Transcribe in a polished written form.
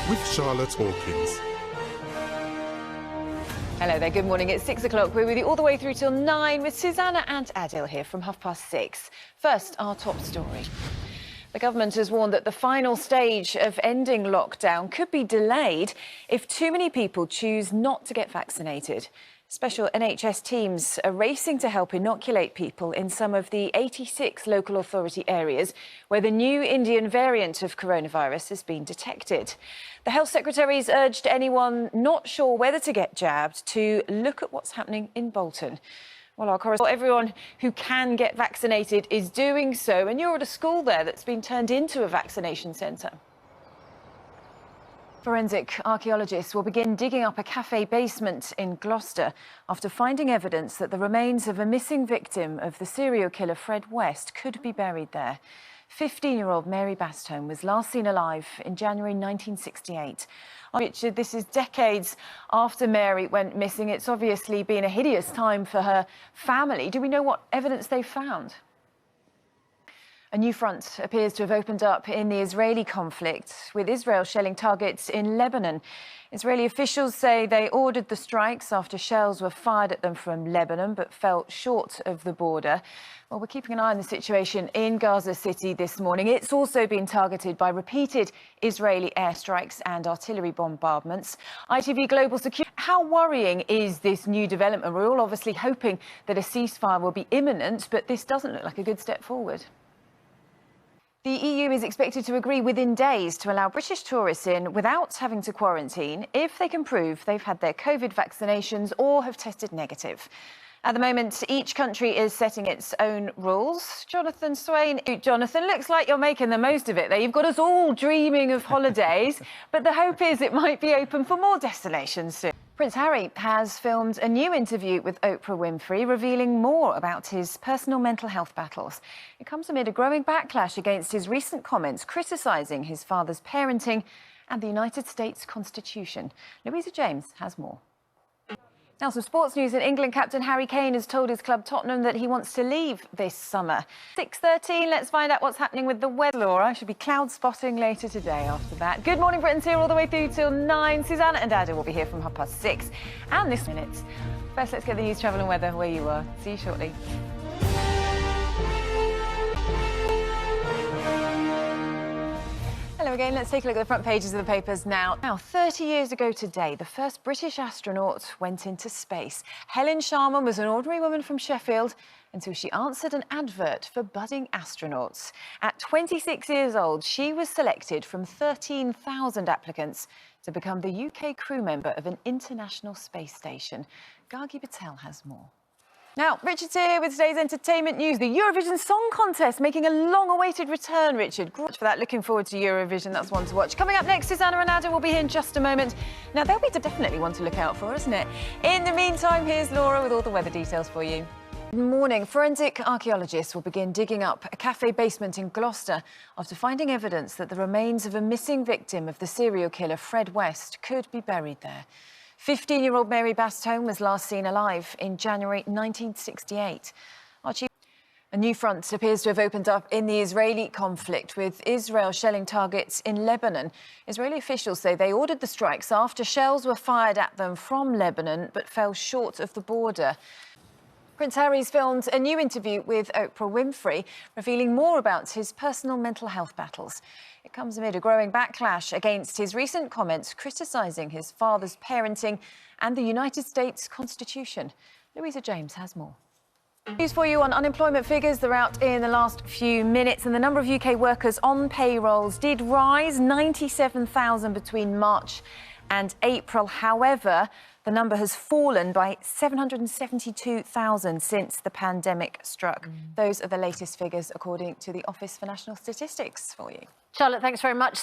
with Charlotte Hawkins. Hello there, good morning. It's 6 o'clock. We're with you all the way through till 9 with Susanna and Adil here from 6:30. First, our top story. The government has warned that the final stage of ending lockdown could be delayed if too many people choose not to get vaccinated. Special NHS teams are racing to help inoculate people in some of the 86 local authority areas where the new Indian variant of coronavirus has been detected. The Health Secretary's urged anyone not sure whether to get jabbed to look at what's happening in Bolton. Well, everyone who can get vaccinated is doing so, and you're at a school there that's been turned into a vaccination centre. Forensic archaeologists will begin digging up a cafe basement in Gloucester after finding evidence that the remains of a missing victim of the serial killer Fred West could be buried there. 15-year-old Mary Bastone was last seen alive in January 1968. Richard, this is decades after Mary went missing. It's obviously been a hideous time for her family. Do we know what evidence they found? A new front appears to have opened up in the Israeli conflict, with Israel shelling targets in Lebanon. Israeli officials say they ordered the strikes after shells were fired at them from Lebanon, but fell short of the border. Well, we're keeping an eye on the situation in Gaza City this morning. It's also been targeted by repeated Israeli airstrikes and artillery bombardments. ITV Global Security. How worrying is this new development? We're all obviously hoping that a ceasefire will be imminent, but this doesn't look like a good step forward. The EU is expected to agree within days to allow British tourists in without having to quarantine if they can prove they've had their COVID vaccinations or have tested negative. At the moment, each country is setting its own rules. Jonathan Swain. Jonathan, looks like you're making the most of it there. You've got us all dreaming of holidays, but the hope is it might be open for more destinations soon. Prince Harry has filmed a new interview with Oprah Winfrey, revealing more about his personal mental health battles. It comes amid a growing backlash against his recent comments criticising his father's parenting and the United States Constitution. Louisa James has more. Now, some sports news. In England, captain Harry Kane has told his club Tottenham that he wants to leave this summer. 6:13, let's find out what's happening with the weather. Laura, should be cloud spotting later today after that. Good morning, Britain's here all the way through till 9. Susanna and Adil will be here from 6:30. And this minute. First, let's get the news, travel and weather where you are. See you shortly. Hello again. Let's take a look at the front pages of the papers now. 30 years ago today, the first British astronaut went into space. Helen Sharman was an ordinary woman from Sheffield until she answered an advert for budding astronauts. At 26 years old, she was selected from 13,000 applicants to become the UK crew member of an international space station. Gargi Patel has more. Now, Richard's here with today's entertainment news. The Eurovision Song Contest making a long-awaited return, Richard. Great for that. Looking forward to Eurovision. That's one to watch. Coming up next, Susanna and Adam will be here in just a moment. Now, they'll be definitely one to look out for, isn't it? In the meantime, here's Laura with all the weather details for you. Good morning. Forensic archaeologists will begin digging up a cafe basement in Gloucester after finding evidence that the remains of a missing victim of the serial killer Fred West could be buried there. 15-year-old Mary Bastone was last seen alive in January 1968. A new front appears to have opened up in the Israeli conflict, with Israel shelling targets in Lebanon. Israeli officials say they ordered the strikes after shells were fired at them from Lebanon but fell short of the border. Prince Harry's filmed a new interview with Oprah Winfrey, revealing more about his personal mental health battles. It comes amid a growing backlash against his recent comments criticising his father's parenting and the United States Constitution. Louisa James has more. News for you on unemployment figures. They're out in the last few minutes, and the number of UK workers on payrolls did rise, 97,000 between March and April. However, the number has fallen by 772,000 since the pandemic struck. Those are the latest figures according to the Office for National Statistics for you. Charlotte, thanks very much.